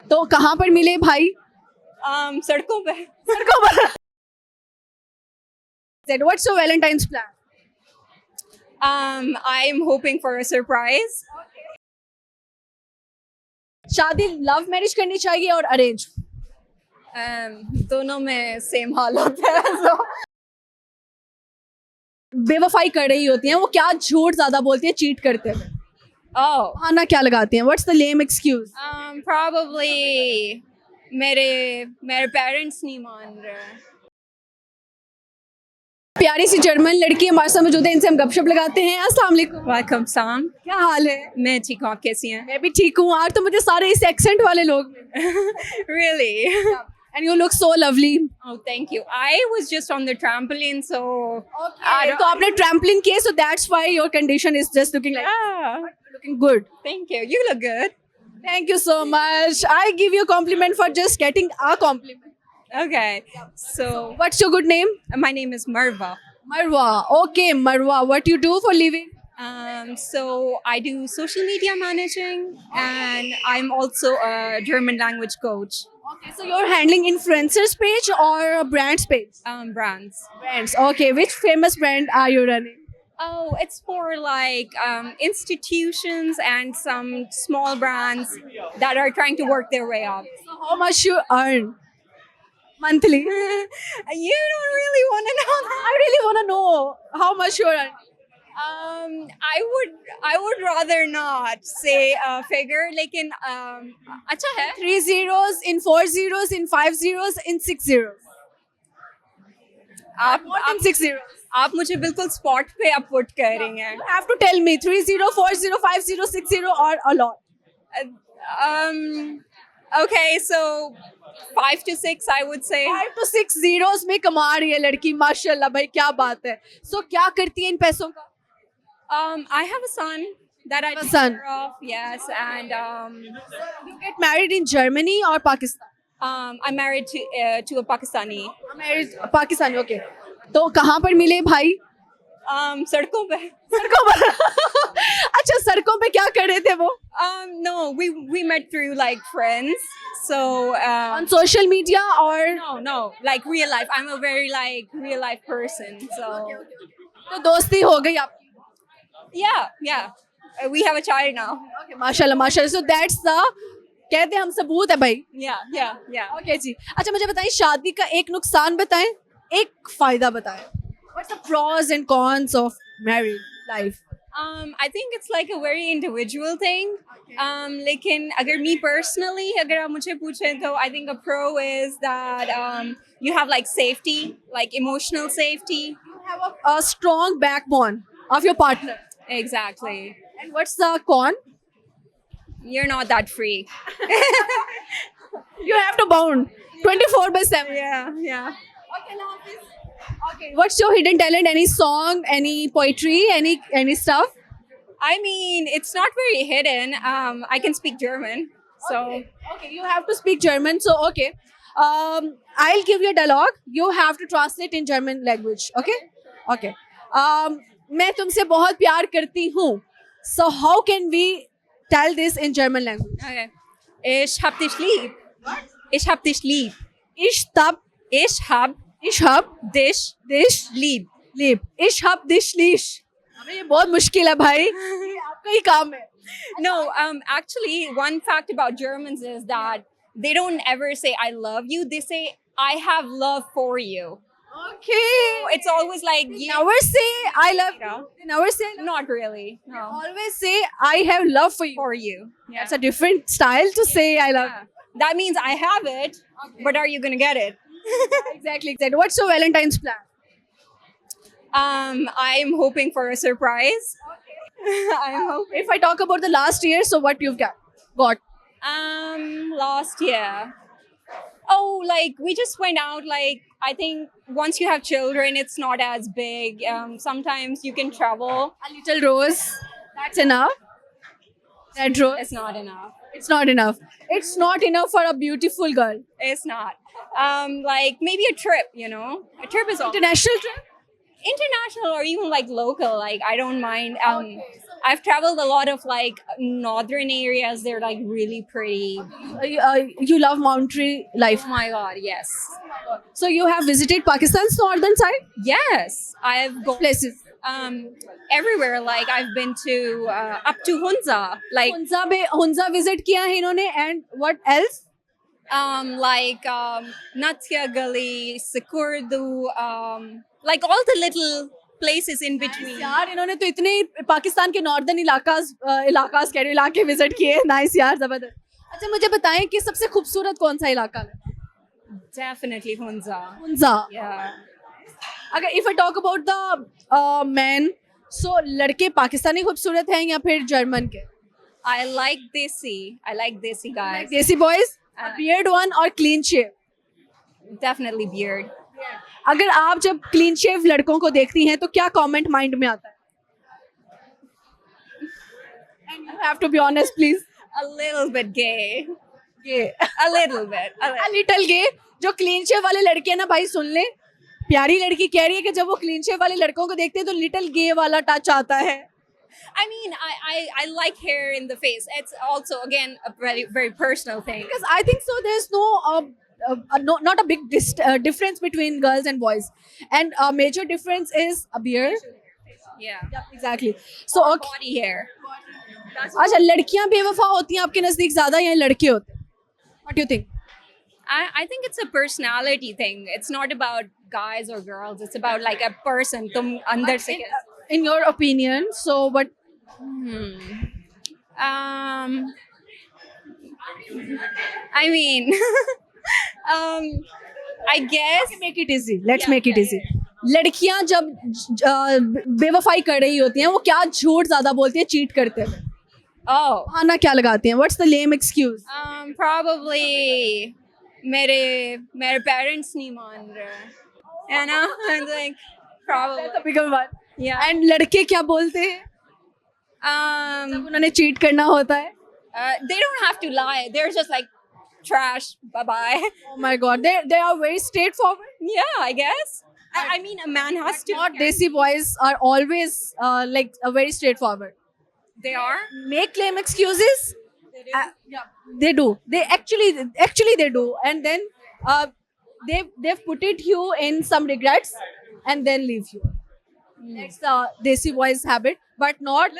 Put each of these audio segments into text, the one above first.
तो कहाँ पर मिले भाई? सड़कों पे. सड़कों पर. What's your Valentine's plan? I'm hoping for a surprise. शादी लव मैरिज करनी चाहिए और अरेंज? दोनों में सेम हाल होता है. So. बेवफाई कर रही होती हैं वो, क्या झूठ ज्यादा बोलती है चीट करते हैं? Oh. बहाना क्या लगाती हैं? What's the lame excuse? Probably मेरे पेरेंट्स नहीं मान रहे. प्यारी सी जर्मन लड़की हमारे साथ मौजूद है, इनसे हम गपशप लगाते हैं. अस्सलाम वालेकुम. वेलकम साम. क्या हाल है? मैं ठीक हूँ, आप कैसी हैं? मैं भी ठीक हूँ. आज तो मुझे सारे इस एक्सेंट वाले लोग. Really? And you look so lovely. Oh, thank you. I was just on the trampoline, so. तो आपने ट्रैम्पलिन किए, so that's why your condition is just looking like. Yeah. Looking good. Thank you. You look good. Thank you so much. I give you a compliment for just getting a compliment. Okay. So What's your good name? my name is Marva. Marwa. Okay, Marwa. What do you do for living? So I do social media managing, and I'm also a German language coach. Okay, so you're handling influencers page or brands page? Brands. Brands. Okay, which famous brand are you running? Oh, it's for like institutions and some small brands that are trying to work their way up. So how much you earn monthly? You don't really want to know that. I really want to know how much you earn. I would rather not say a figure, लेकिन अच्छा है. 3 zeros, in 4 zeros, in 5 zeros, in 6 zeros. आप 6 zeros. आप मुझे बिल्कुल spot पे आप put कर रही हैं. You have to tell me 3 0, 4 0, 5 0, 6 0 or a lot. Okay, so 5 to 6 I would say. 5 to 6 zeros में कमा रही है लड़की, माशाल्लाह भाई, क्या बात है. So क्या करती है इन पैसों का? I have a son that I have a take son. care of, yes, and You get married in Germany or Pakistan? I'm married to a Pakistani. Married Pakistani, okay. तो कहाँ पर मिले भाई? सड़कों पे. सड़कों पर. अच्छा, सड़कों पे क्या कर रहे थे वो? No, we met through like friends. So On social media or? no, like real life. I'm a very like real life person. So तो दोस्ती हो गई आपकी? yeah. We have a child now. Okay, माशाल्लाह माशाल्लाह. So that's the, कहते हैं हम सबूत है भाई. Yeah. ओके जी. अच्छा, मुझे बताइए शादी का एक नुकसान बताएं, एक फायदा बताएं. What's the pros and cons of married life? I think it's like a very individual thing. लेकिन अगर me personally, अगर आप मुझे पूछें तो I think a pro is that you have like safety, like emotional safety. You have a strong backbone of your partner. Exactly. And what's the con? You're not that free. You have to bound 24/7. Yeah. Okay. What's your hidden talent? Any song, any poetry, any stuff? I mean, it's not very hidden. I can speak German. So Okay, you have to speak German. So okay. I'll give you a dialogue. You have to translate in German language. Okay. मैं तुमसे बहुत प्यार करती हूँ. So how can we tell this in German language? okay. Ich hab dich lieb. Ich hab dich lieb. Ich hab dich lieb. lieb. Ich hab dich lieb. अबे ये बहुत मुश्किल है भाई. ये आपका ही काम है. No, actually, one fact about Germans is that they don't ever say I love you. They say I have love for you. Okay. It's always like They you. never say I love you. know. They never say. Not really. They No. always say I have love for you. For you. Yeah. That's a different style to say I love. Yeah. That means I have it, but are you gonna get it? Exactly. What's your Valentine's plan? I'm hoping for a surprise. I'm hoping. If I talk about the last year, so what you've got? Last year. Oh, like we just went out. Like I think once you have children, it's not as big. Sometimes you can travel. A little rose. That's enough. That rose. It's not enough. It's not enough. It's not enough for a beautiful girl. It's not. Like maybe a trip. A trip is all International trip. international or even like local. Like I don't mind. So I've traveled a lot of like northern areas. They're like really pretty. You love mountain life. Oh my god, yes. So you have visited Pakistan's northern side Yes. I've gone places. everywhere. Like I've been to up to Hunza. Like Hunza visit किया है इन्होंने, and what else? Natya Gali, Sikurdu, like all the little places in between. यार इन्होंने तो इतने पाकिस्तान के northern इलाकास कह रही हूँ, इलाके विजिट किए. नाइस यार, जबरदस्त. अच्छा मुझे बताएं कि सबसे खूबसूरत कौन सा इलाका है? Definitely Hunza. हुंजा. Yeah. अगर if I talk about the man, so लड़के पाकिस्तानी खूबसूरत हैं या फिर जर्मन के? I like Desi guys. देसी बॉयज, बियर्ड वन और क्लीन शेव? Definitely beard. अगर आप जब क्लीन शेव लड़कों को देखती हैं तो क्या कमेंट माइंड में आता है? And you have to be honest please. A little bit gay. ये A little bit. Little gay. जो क्लीन शेव वाले लड़के हैं ना भाई, सुन ले, प्यारी लड़की कह रही है कि जब वो क्लीन शेव वाले लड़कों को देखते हैं तो लिटिल गे वाला टच आता है. I mean, I like hair in the face. It's also again a very very personal thing. Because I think so there's not a big difference between girls and boys, and a major difference is a beard. Yeah. Yeah, exactly. So okay. Body hair. अच्छा, लड़कियां बेवफा होती हैं आपके नजदीक ज्यादा या लड़के होते हैं? What do you think? I think it's a personality thing. It's not about guys or girls. It's about like a person. तुम अंदर से कैसे. In your opinion, so what? I mean, I guess. Make it easy. Let's Yeah, make it yeah, easy. लड़कियां जब बेवफाई कर रही होती हैं वो क्या झूठ ज्यादा बोलती हैं चीट करते हुए? Oh. बहाना क्या लगाती हैं? What's the lame excuse? Probably मेरे parents नहीं मान रहे. You know, I'm like probably. That's a bigger one. Yeah. And लड़के क्या बोलते हैं जब उन्होंने चीट करना होता है? They don't have to lie. They're just like trash. Bye bye. Oh my God, they are very straightforward. Yeah, I guess. I mean, a man has to. Not desi boys are always like very straightforward. They are. Make lame excuses. Yeah, they do. They actually they do, and then they've put it you in some regrets, and then leave you. That's the desi boys habit, but not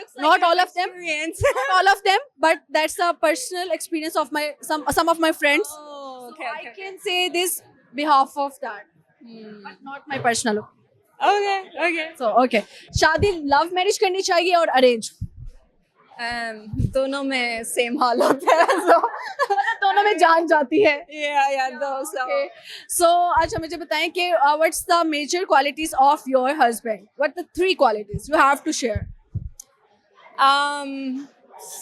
all of them. Not all of them, but that's a personal experience of my some of my friends. Oh, So I can say this behalf of that, but not my personal. Okay. So okay, शादी love marriage करनी चाहिए और arrange? दोनों में same हाल होता है. So दोनों में जान जाती है. yeah, those. Okay. So अच्छा मुझे बताएं कि what's the major qualities of your husband? What the 3 qualities you have to share?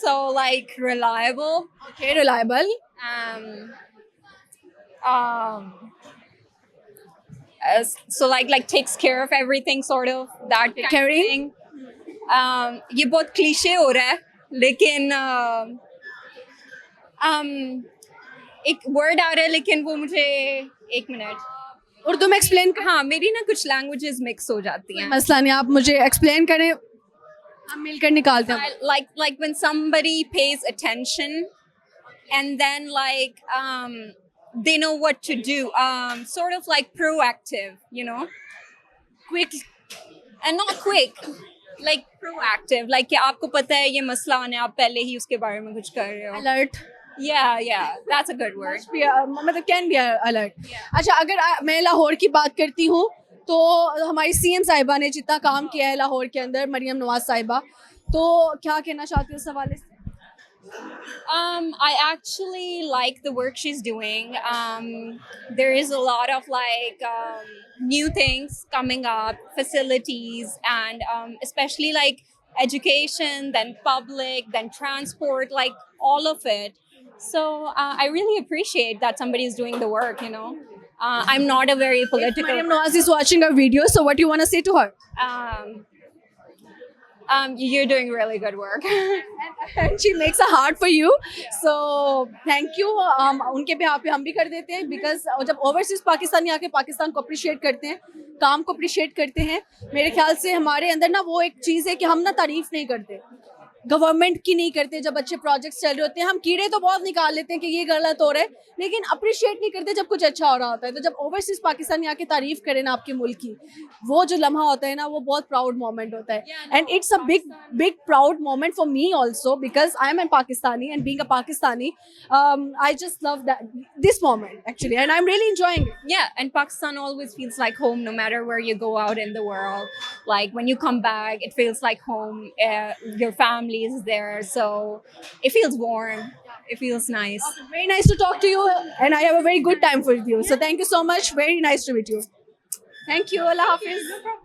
So like reliable. Okay, reliable. So like takes care of everything, sort of that kind of Caring. thing. ये बहुत cliché हो रहा है, लेकिन एक word आ रहा है, लेकिन वो मुझे 1 मिनट. उर्दू में explain कर. हाँ, मेरी ना कुछ लैंग्वेजेस मिक्स हो जाती हैं. मसला नहीं, आप मुझे explain करें, हम मिलकर निकालते हैं. Like when somebody pays attention and then like they know what to do, sort of like proactive, you know, Quick. and not quick, like proactive, like कि आपको पता है ये मसला आने, आप पहले ही उसके बारे में कुछ कर रहे हो. Alert. Yeah, that's a good word. मतलब can be alert. अच्छा, अगर मैं लाहौर की बात करती हूँ तो हमारी CM साहिबा ने जितना काम किया है लाहौर के अंदर, मरियम नवाज साहिबा, तो क्या कहना चाहती हूँ इस हवाले से? I actually like the work she's doing. There is a lot of like new things coming up, facilities, and especially like education, then public, then transport, like all of it. So I really appreciate that somebody is doing the work, you know. I'm not a very political. Mariam Nawaz is watching our video, so what do you want to say to her? You're doing really good work. And she makes a heart for you, so thank you. उनके behalf पे हम भी कर देते हैं, because जब overseas Pakistani आके पाकिस्तान को appreciate करते हैं, काम को appreciate करते हैं, मेरे ख्याल से हमारे अंदर ना वो एक चीज़ है कि हम ना तारीफ नहीं करते, गवर्नमेंट की नहीं करते जब अच्छे प्रोजेक्ट्स चल रहे होते हैं. हम कीड़े तो बहुत निकाल लेते हैं कि ये गलत हो रहा है, लेकिन अप्रिशिएट नहीं करते जब कुछ अच्छा हो रहा होता है. तो जब ओवरसीज पाकिस्तानी आके तारीफ करें ना आपके मुल्क की, वो जो लम्हा होता है ना, वो बहुत प्राउड मोमेंट होता है. And it's a big proud moment for me also, because I am an Pakistani and being a Pakistani, I just love this moment actually, and I'm really enjoying it. Yeah, and Pakistan always feels like home no matter where you go out in the world. Like when you come back, it feels like home. Your family is there, so it feels warm. It feels nice. Very nice to talk to you, and I have a very good time with you. So thank you so much. Very nice to meet you. Thank you. Allah Hafiz.